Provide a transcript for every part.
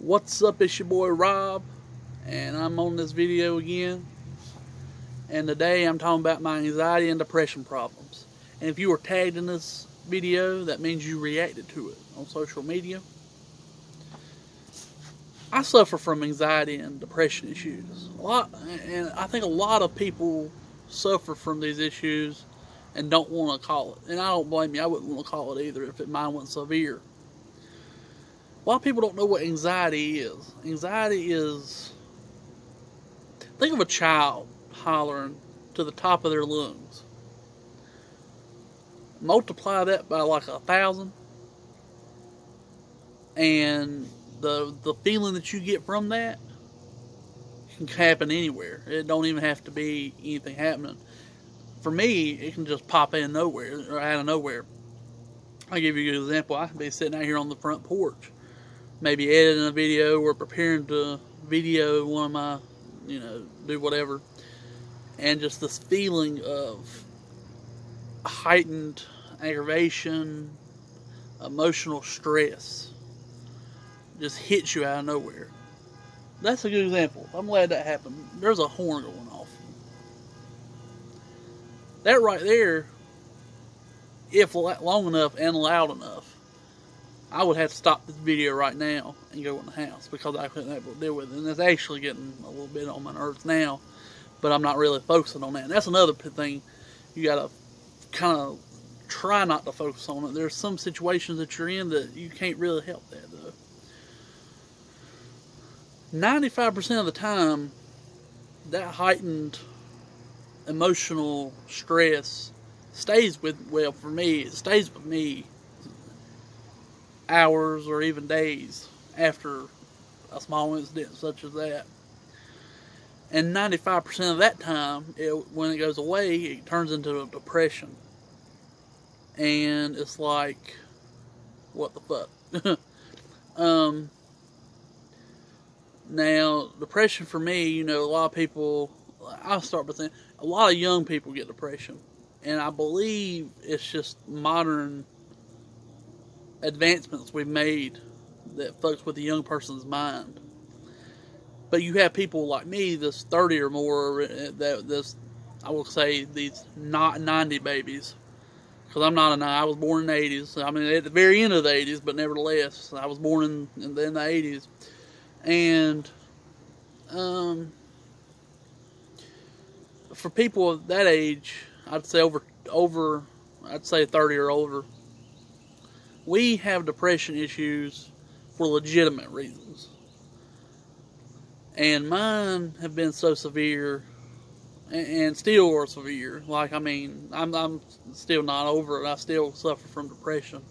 What's up, it's your boy Rob, and I'm on this video again. And today I'm talking about my anxiety and depression problems. And if you were tagged in this video, that means you reacted to it on social media. I suffer from anxiety and depression issues a lot, and I think a lot of people suffer from these issues and don't want to call it. And I don't blame you, I wouldn't want to call it either if mine wasn't severe. A lot of people don't know what anxiety is. Anxiety is, think of a child hollering to the top of their lungs. Multiply that by like 1,000, and the feeling that you get from that can happen anywhere. It don't even have to be anything happening. For me, it can just pop in nowhere or out of nowhere. I'll give you an example. I can be sitting out here on the front porch, maybe editing a video or preparing to video one of my, do whatever, and just this feeling of heightened aggravation, emotional stress just hits you out of nowhere. That's a good example. I'm glad that happened. There's a horn going off. That right there, if long enough and loud enough, I would have to stop this video right now and go in the house because I couldn't able to deal with it. And it's actually getting a little bit on my nerves now, but I'm not really focusing on that. And that's another thing you got to kind of try not to focus on it. There's some situations that you're in that you can't really help that, though. 95% of the time, that heightened emotional stress stays with, well, for me, it stays with me hours or even days after a small incident such as that. And 95% of that time, when it goes away, it turns into a depression. And it's like, what the fuck? Now, depression for me, a lot of people, I'll start by saying, a lot of young people get depression. And I believe it's just modern advancements we've made that fucks with the young person's mind. But you have people like me, this 30 or more, I will say, these not 90 babies. Because I'm not a 9, I was born in the 80s. I mean, at the very end of the 80s, but nevertheless, I was born in the 80s. And for people of that age, I'd say I'd say 30 or older, we have depression issues for legitimate reasons. And mine have been so severe and still are severe. Like, I'm still not over it. I still suffer from depression.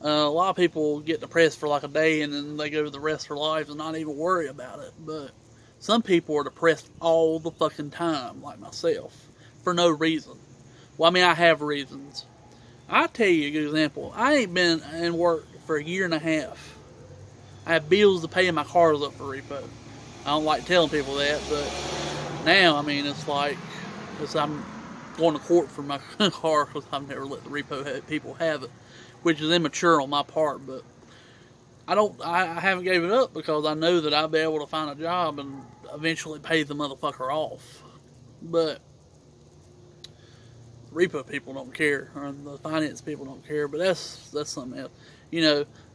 A lot of people get depressed for like a day and then they go to the rest of their lives and not even worry about it. But some people are depressed all the fucking time, like myself, for no reason. Well, I have reasons. I'll tell you a good example. I ain't been in work for a year and a half. I have bills to pay and my car's up for repo. I don't like telling people that, but now, it's like, I'm going to court for my car because I've never let the repo people have it, which is immature on my part. But I haven't gave it up because I know that I'll be able to find a job and eventually pay the motherfucker off. But repo people don't care, or the finance people don't care. But that's something else.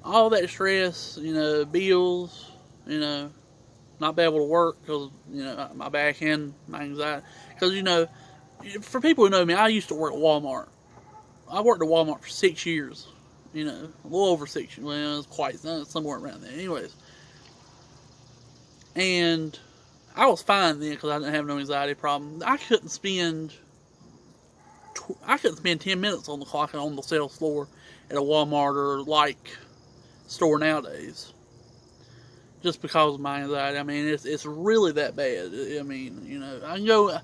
All that stress, bills, not be able to work because, my back and my anxiety. Because, for people who know me, I used to work at Walmart. I worked at Walmart for 6 years. A little over 6 years. Well, it's quite somewhere around there. Anyways. And I was fine then because I didn't have no anxiety problem. I couldn't spend 10 minutes on the clock and on the sales floor at a Walmart or like store nowadays. Just because of my anxiety. It's really that bad. I can go.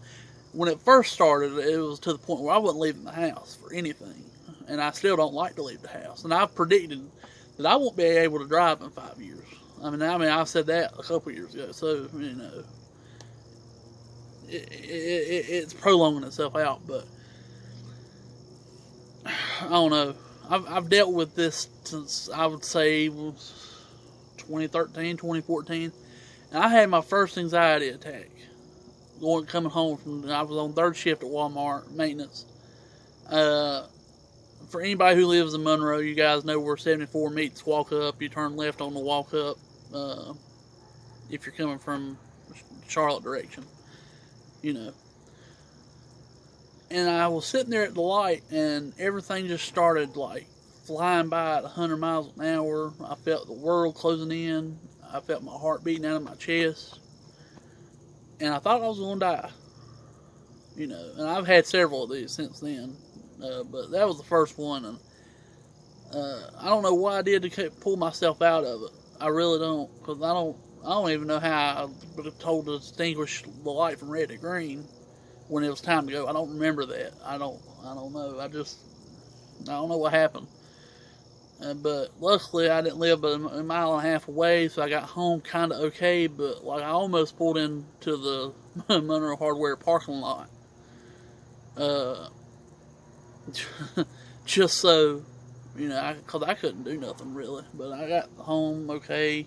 When it first started, it was to the point where I wasn't leaving the house for anything. And I still don't like to leave the house. And I've predicted that I won't be able to drive in 5 years. I've said that a couple years ago. So, it's prolonging itself out. But I don't know. I've dealt with this since, I would say, 2013, 2014, and I had my first anxiety attack coming home from. I was on third shift at Walmart maintenance. For anybody who lives in Monroe, you guys know where 74 meets Walk Up. You turn left on the Walk Up if you're coming from Charlotte direction, you know. And I was sitting there at the light, and everything just started like flying by at 100 miles an hour. I felt the world closing in. I felt my heart beating out of my chest, and I thought I was going to die. You know, and I've had several of these since then, but that was the first one, and I don't know what I did to pull myself out of it. I really don't, because I don't even know how I was told to distinguish the light from red to green when it was time to go. I don't remember that. I don't know. I don't know what happened. But luckily, I didn't live but a mile and a half away, so I got home kind of okay. But like, I almost pulled into the Monroe Hardware parking lot, just so, you know, because I couldn't do nothing really. But I got home okay.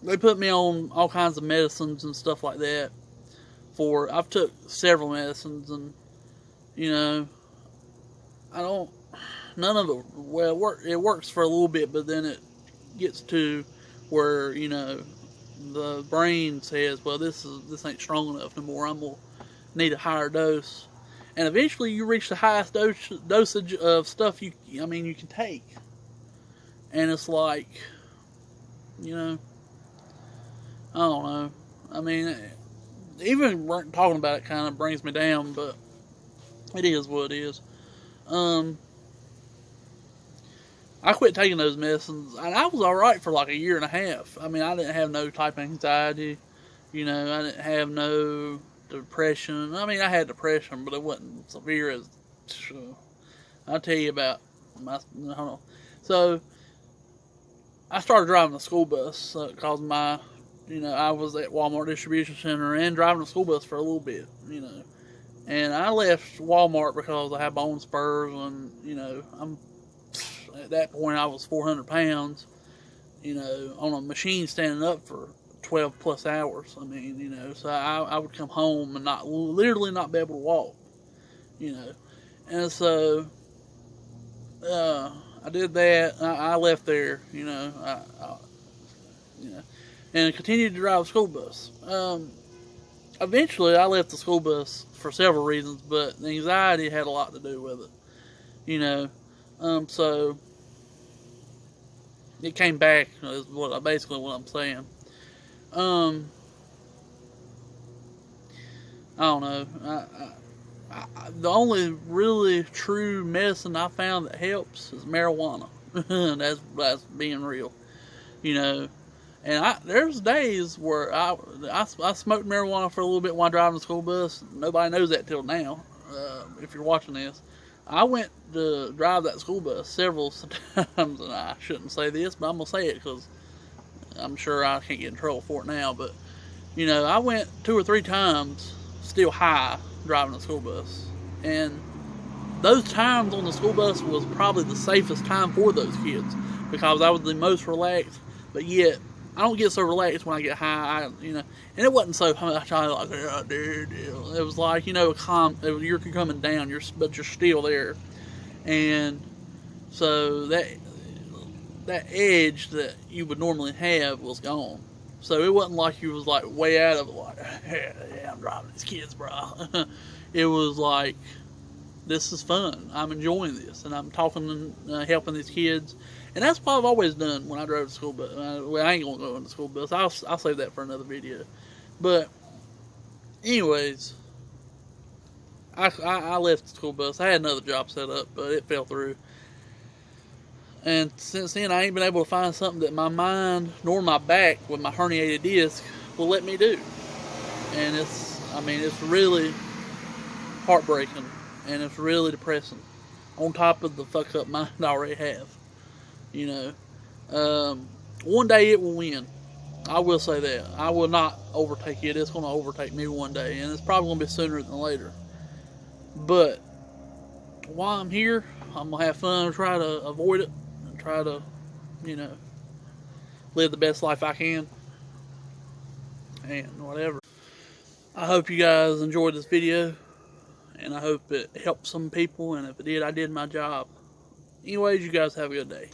They put me on all kinds of medicines and stuff like that. I've took several medicines, and you know, none of it, well, it works for a little bit, but then it gets to where, you know, the brain says, well, this ain't strong enough no more. I'm going to need a higher dose. And eventually you reach the highest dosage of stuff you can take. And it's like, you know, I don't know. I mean, even talking about it kind of brings me down, but it is what it is. I quit taking those medicines, and I was alright for like a year and a half. I mean, I didn't have no type of anxiety, you know, I didn't have no depression. I mean, I had depression, but it wasn't severe as, I'll tell you about hold on. So, I started driving the school bus, because I was at Walmart Distribution Center and driving the school bus for a little bit, you know. And I left Walmart because I had bone spurs, and, you know, at that point I was 400 pounds, you know, on a machine standing up for 12 plus hours. I mean, you know, so I would come home and literally not be able to walk, you know. And so, I did that. I left there, you know, and continued to drive the school bus. Eventually, I left the school bus for several reasons, but the anxiety had a lot to do with it, you know. So it came back, is basically what I'm saying. I don't know. The only really true medicine I found that helps is marijuana. that's being real, you know. And there's days where I smoked marijuana for a little bit while driving the school bus. Nobody knows that till now. If you're watching this, I went to drive that school bus several times, and I shouldn't say this, but I'm gonna say it because I'm sure I can't get in trouble for it now. But you know, I went 2 or 3 times still high driving the school bus, and those times on the school bus was probably the safest time for those kids because I was the most relaxed. But yet, I don't get so relaxed when I get high, you know. And it wasn't so much like, oh, dude. It was like, you know, you're coming down, but you're still there. And so that edge that you would normally have was gone. So it wasn't like you was like way out of it, like, yeah, I'm driving these kids, bro. It was like, this is fun. I'm enjoying this, and I'm talking and helping these kids. And that's what I've always done when I drove the school bus. Well, I ain't going to go in the school bus. I'll save that for another video. But, anyways, I left the school bus. I had another job set up, but it fell through. And since then, I ain't been able to find something that my mind nor my back with my herniated disc will let me do. And it's really heartbreaking. And it's really depressing. On top of the fuck up mind I already have. You know, one day it will win. I will say that. I will not overtake it. It's going to overtake me one day, and it's probably going to be sooner than later. But while I'm here, I'm going to have fun and try to avoid it, and try to, you know, live the best life I can, and whatever. I hope you guys enjoyed this video, and I hope it helped some people, and if it did, I did my job. Anyways, you guys have a good day.